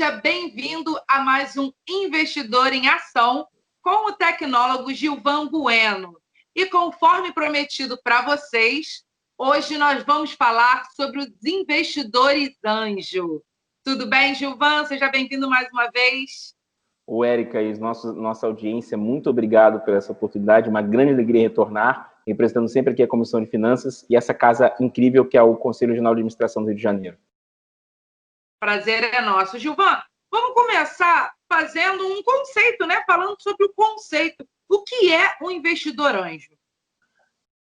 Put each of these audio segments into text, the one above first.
Seja bem-vindo a mais um Investidor em Ação com o tecnólogo Gilvan Bueno. E conforme prometido para vocês, hoje nós vamos falar sobre os investidores anjo. Tudo bem, Gilvan? Seja bem-vindo mais uma vez. O Érica e nossa audiência, muito obrigado por essa oportunidade, uma grande alegria retornar, representando sempre aqui a Comissão de Finanças e essa casa incrível que é o Conselho Regional de Administração do Rio de Janeiro. Prazer é nosso. Gilvan, vamos começar fazendo um conceito, né? Falando sobre o conceito. O que é um investidor anjo?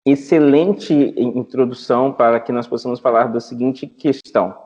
Excelente introdução para que nós possamos falar da seguinte questão.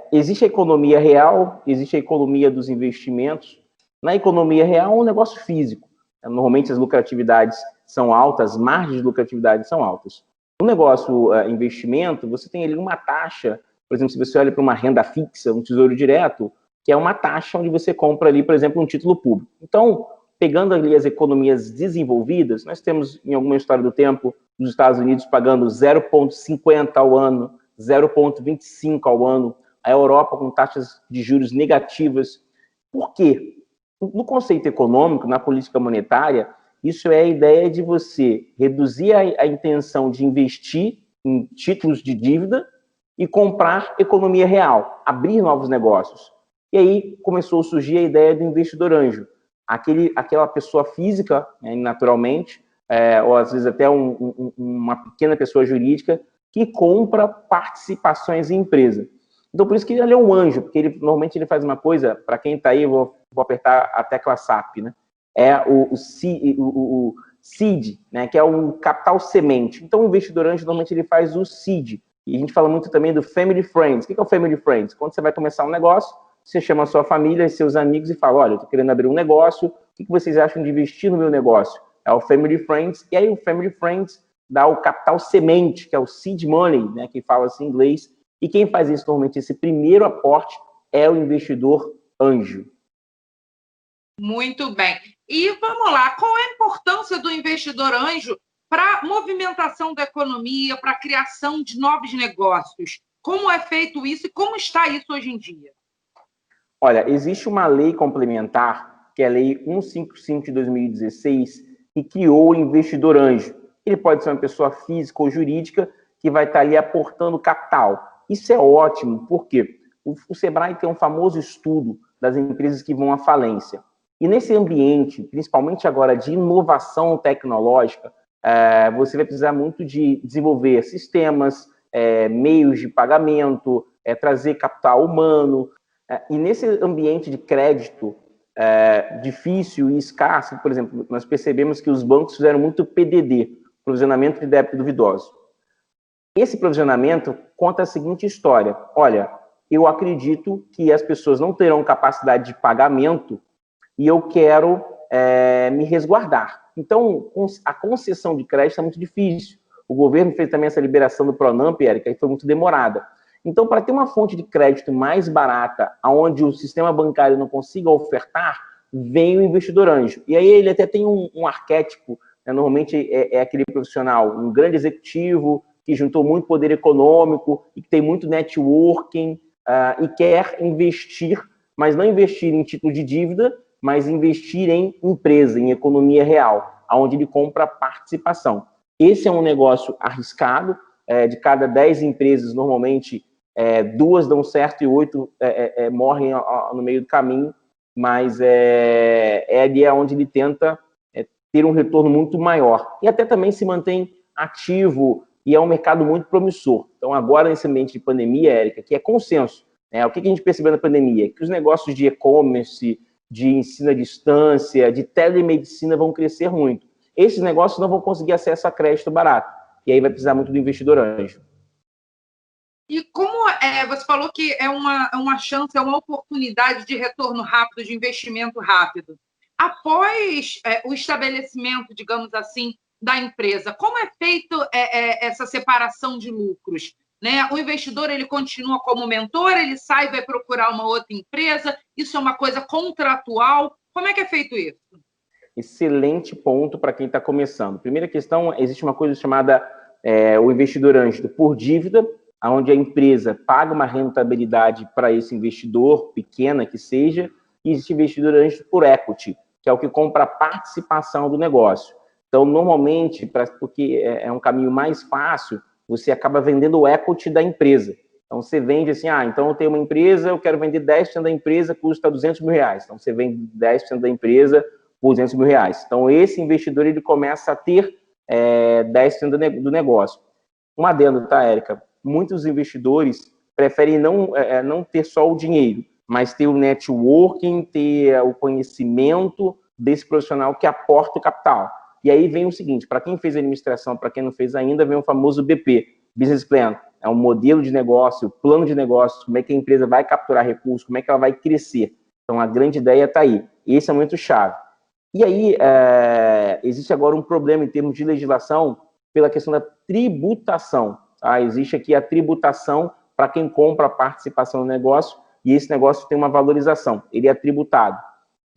Existe a economia real, existe a economia dos investimentos. Na economia real, é um negócio físico. Normalmente as lucratividades são altas, as margens de lucratividade são altas. No negócio investimento, você tem ali uma taxa. Por exemplo, se você olha para uma renda fixa, um tesouro direto, que é uma taxa onde você compra ali, por exemplo, um título público. Então, pegando ali as economias desenvolvidas, nós temos, em alguma história do tempo, os Estados Unidos pagando 0,50 ao ano, 0,25 ao ano, a Europa com taxas de juros negativas. Por quê? No conceito econômico, na política monetária, isso é a ideia de você reduzir a intenção de investir em títulos de dívida e comprar economia real, abrir novos negócios. E aí começou a surgir a ideia do investidor anjo. Aquela pessoa física, né, naturalmente, ou às vezes até uma pequena pessoa jurídica, que compra participações em empresa. Então, por isso que ele é um anjo, porque normalmente ele faz uma coisa, para quem está aí, vou apertar a tecla SAP, né? É o seed, né, que é o capital semente. Então, o investidor anjo, normalmente, ele faz o seed. E a gente fala muito também do family friends. O que é o family friends? Quando você vai começar um negócio, você chama a sua família e seus amigos e fala, olha, eu estou querendo abrir um negócio, o que vocês acham de investir no meu negócio? É o family friends. E aí o family friends dá o capital semente, que é o seed money, né, que fala assim em inglês. E quem faz isso, normalmente, esse primeiro aporte é o investidor anjo. Muito bem. E vamos lá, qual é a importância do investidor anjo para a movimentação da economia, para a criação de novos negócios? Como é feito isso e como está isso hoje em dia? Olha, existe uma lei complementar, que é a Lei 155 de 2016, que criou o investidor anjo. Ele pode ser uma pessoa física ou jurídica que vai estar ali aportando capital. Isso é ótimo, porque o Sebrae tem um famoso estudo das empresas que vão à falência. E nesse ambiente, principalmente agora de inovação tecnológica, você vai precisar muito de desenvolver sistemas, meios de pagamento, trazer capital humano. E nesse ambiente de crédito difícil e escasso, por exemplo, nós percebemos que os bancos fizeram muito PDD, provisionamento de débito duvidoso. Esse provisionamento conta a seguinte história. Olha, eu acredito que as pessoas não terão capacidade de pagamento e eu quero me resguardar. Então, a concessão de crédito é muito difícil. O governo fez também essa liberação do Pronamp, Érica, e foi muito demorada. Então, para ter uma fonte de crédito mais barata, onde o sistema bancário não consiga ofertar, vem o investidor anjo. E aí ele até tem um arquétipo, né? Normalmente é aquele profissional, um grande executivo, que juntou muito poder econômico, e que tem muito networking, e quer investir, mas não investir em título de dívida, mas investir em empresa, em economia real, onde ele compra participação. Esse é um negócio arriscado, de cada 10 empresas, normalmente, 2 dão certo e 8 morrem no meio do caminho, mas ali é onde ele tenta ter um retorno muito maior. E até também se mantém ativo, e é um mercado muito promissor. Então, agora, nesse ambiente de pandemia, Érica, que é consenso, o que a gente percebeu na pandemia? Que os negócios de e-commerce, de ensino à distância, de telemedicina vão crescer muito. Esses negócios não vão conseguir acesso a crédito barato. E aí vai precisar muito do investidor anjo. E como você falou que é uma chance, é uma oportunidade de retorno rápido, de investimento rápido. Após o estabelecimento, digamos assim, da empresa, como é feito essa separação de lucros? Né? O investidor ele continua como mentor, ele sai e vai procurar uma outra empresa, isso é uma coisa contratual. Como é que é feito isso? Excelente ponto para quem está começando. Primeira questão, existe uma coisa chamada o investidor anjo por dívida onde a empresa paga uma rentabilidade para esse investidor, pequena que seja, e existe investidor anjo por equity, que é o que compra a participação do negócio. Então, normalmente, porque é um caminho mais fácil, você acaba vendendo o equity da empresa. Então, você vende assim, então eu tenho uma empresa, eu quero vender 10% da empresa, custa R$200 mil. Então, você vende 10% da empresa por R$200 mil. Então, esse investidor, ele começa a ter 10% do negócio. Um adendo, tá, Érica? Muitos investidores preferem não ter só o dinheiro, mas ter o networking, ter o conhecimento desse profissional que aporta o capital. E aí vem o seguinte, para quem fez administração, para quem não fez ainda, vem o famoso BP, Business Plan. É um modelo de negócio, plano de negócio, como é que a empresa vai capturar recursos, como é que ela vai crescer. Então, a grande ideia está aí. Esse é o momento chave. E aí, existe agora um problema em termos de legislação pela questão da tributação. Tá? Existe aqui a tributação para quem compra a participação no negócio, e esse negócio tem uma valorização, ele é tributado.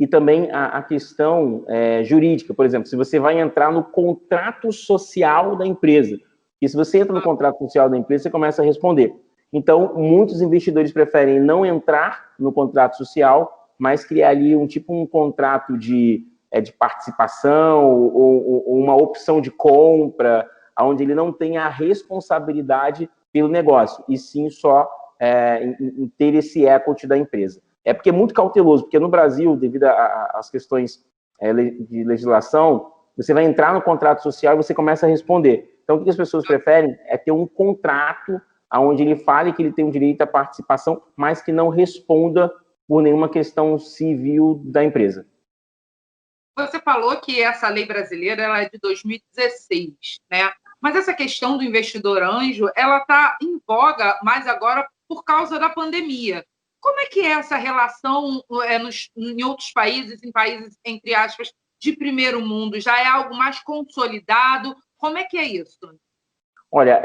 E também a questão jurídica, por exemplo, se você vai entrar no contrato social da empresa, e se você entra no contrato social da empresa, você começa a responder. Então, muitos investidores preferem não entrar no contrato social, mas criar ali um contrato de participação ou uma opção de compra, onde ele não tem a responsabilidade pelo negócio, e sim só em ter esse equity da empresa. É porque é muito cauteloso, porque no Brasil, devido às questões de legislação, você vai entrar no contrato social e você começa a responder. Então, o que as pessoas preferem é ter um contrato onde ele fale que ele tem o direito à participação, mas que não responda por nenhuma questão civil da empresa. Você falou que essa lei brasileira ela é de 2016, né? Mas essa questão do investidor anjo, ela está em voga mais agora por causa da pandemia. Como é que é essa relação em outros países, em países, entre aspas, de primeiro mundo? Já é algo mais consolidado? Como é que é isso? Olha,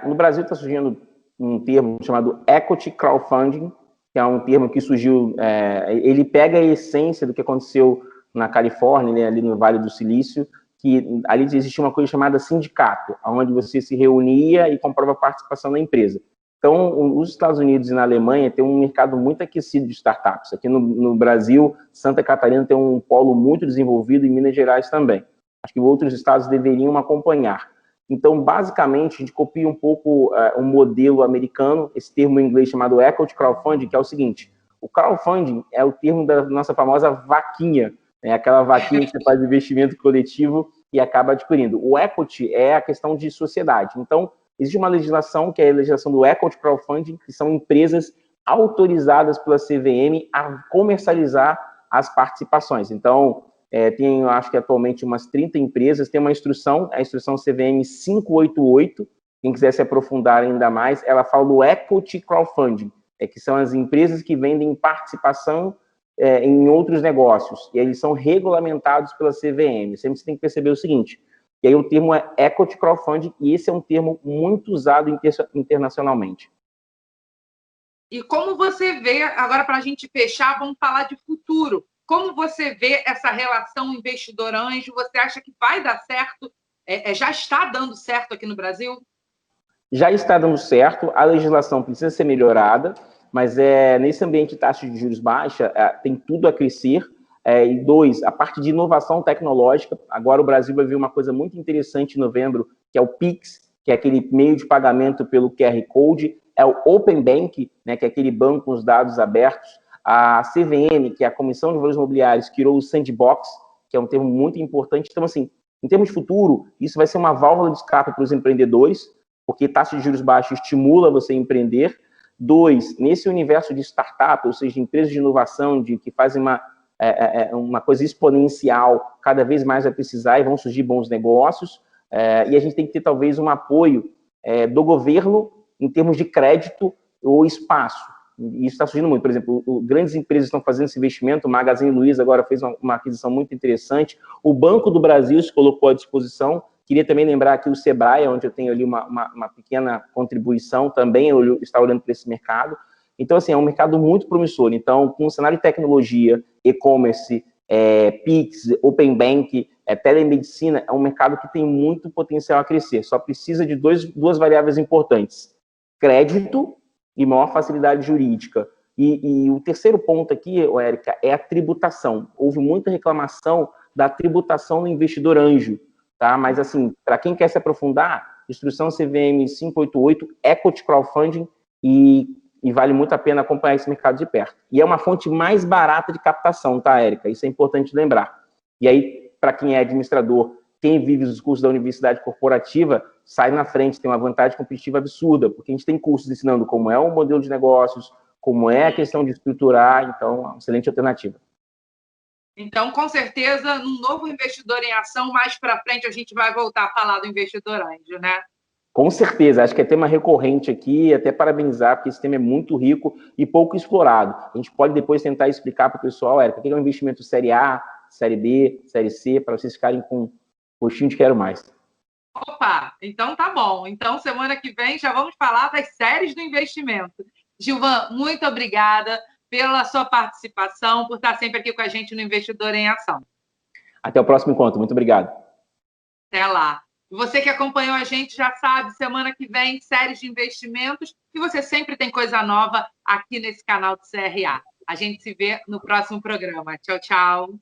no Brasil está surgindo um termo chamado equity crowdfunding, que é um termo que surgiu, ele pega a essência do que aconteceu na Califórnia, né, ali no Vale do Silício, que ali existia uma coisa chamada sindicato, onde você se reunia e comprava participação na empresa. Então, os Estados Unidos e na Alemanha tem um mercado muito aquecido de startups. Aqui no Brasil, Santa Catarina tem um polo muito desenvolvido, e Minas Gerais também. Acho que outros estados deveriam acompanhar. Então, basicamente, a gente copia um pouco um modelo americano, esse termo em inglês chamado equity crowdfunding, que é o seguinte: o crowdfunding é o termo da nossa famosa vaquinha, né? Aquela vaquinha que você faz investimento coletivo e acaba adquirindo. O equity é a questão de sociedade. Então, existe uma legislação, que é a legislação do equity crowdfunding, que são empresas autorizadas pela CVM a comercializar as participações. Então, tem, acho que atualmente, umas 30 empresas, tem uma instrução, a instrução CVM 588, quem quiser se aprofundar ainda mais, ela fala do equity crowdfunding, que são as empresas que vendem participação em outros negócios, e eles são regulamentados pela CVM. Sempre você tem que perceber o seguinte, e aí o termo é equity crowdfunding, e esse é um termo muito usado internacionalmente. E como você vê, agora para a gente fechar, vamos falar de futuro. Como você vê essa relação investidor-anjo? Você acha que vai dar certo? Já está dando certo aqui no Brasil? Já está dando certo, a legislação precisa ser melhorada, mas nesse ambiente de taxa de juros baixa, tem tudo a crescer. E dois, a parte de inovação tecnológica. Agora o Brasil vai ver uma coisa muito interessante em novembro, que é o Pix, que é aquele meio de pagamento pelo QR Code, é o Open Bank, né, que é aquele banco com os dados abertos, a CVM, que é a Comissão de Valores Imobiliários, criou o Sandbox, que é um termo muito importante. Então, assim, em termos de futuro, isso vai ser uma válvula de escape para os empreendedores, porque taxa de juros baixa estimula você a empreender. Dois, nesse universo de startup, ou seja, de empresas de inovação, que fazem uma coisa exponencial, cada vez mais vai precisar e vão surgir bons negócios, e a gente tem que ter talvez um apoio do governo em termos de crédito ou espaço. E isso está surgindo muito. Por exemplo, grandes empresas estão fazendo esse investimento, o Magazine Luiza agora fez uma aquisição muito interessante, o Banco do Brasil se colocou à disposição. Queria também lembrar aqui o Sebrae, onde eu tenho ali uma pequena contribuição também, eu está olhando para esse mercado. Então, assim, é um mercado muito promissor. Então, com o cenário de tecnologia, e-commerce, Pix, Open Bank, telemedicina, é um mercado que tem muito potencial a crescer. Só precisa de duas variáveis importantes: crédito e maior facilidade jurídica. E o terceiro ponto aqui, Érica, é a tributação. Houve muita reclamação da tributação do investidor anjo, tá? Mas, assim, para quem quer se aprofundar, instrução CVM 588, Equity Crowdfunding, e vale muito a pena acompanhar esse mercado de perto. E é uma fonte mais barata de captação, tá, Érica? Isso é importante lembrar. E aí, para quem é administrador, quem vive os cursos da universidade corporativa, sai na frente, tem uma vantagem competitiva absurda, porque a gente tem cursos ensinando como é o modelo de negócios, como é a questão de estruturar, então, é uma excelente alternativa. Então, com certeza, num novo Investidor em Ação, mais para frente a gente vai voltar a falar do investidor anjo, né? Com certeza, acho que é tema recorrente aqui, até parabenizar, porque esse tema é muito rico e pouco explorado. A gente pode depois tentar explicar para o pessoal, Érica, o que é um investimento série A, série B, série C, para vocês ficarem com um gostinho de quero mais. Opa, então tá bom. Então, semana que vem já vamos falar das séries do investimento. Gilvan, muito obrigada pela sua participação, por estar sempre aqui com a gente no Investidor em Ação. Até o próximo encontro. Muito obrigado. Até lá. Você que acompanhou a gente já sabe, semana que vem, séries de investimentos, e você sempre tem coisa nova aqui nesse canal do CRA. A gente se vê no próximo programa. Tchau, tchau.